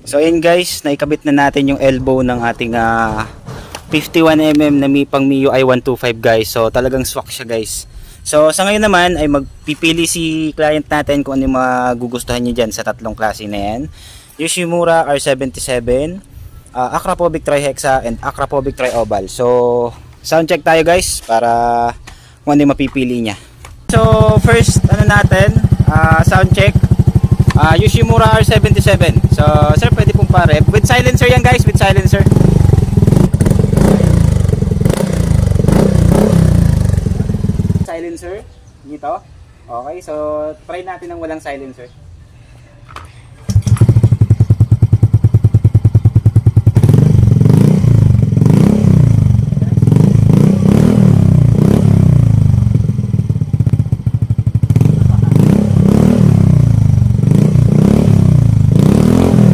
So ayun guys, naikabit na natin yung elbow ng ating 51mm na pang MIUI 125 guys. So talagang swak siya guys. So sa ngayon naman ay magpipili si client natin kung ano yung magugustuhan niya dyan sa tatlong klase na yan. Yoshimura R77, Acropovic Trihexa and Acropovic Trioval. So sound check tayo guys para kung ano yung mapipili niya. So first natin, sound check, Yoshimura R77. So sir, pwede pong pa-rep with silencer yan guys, with silencer. Silencer dito. Okay, so try natin ng walang silencer.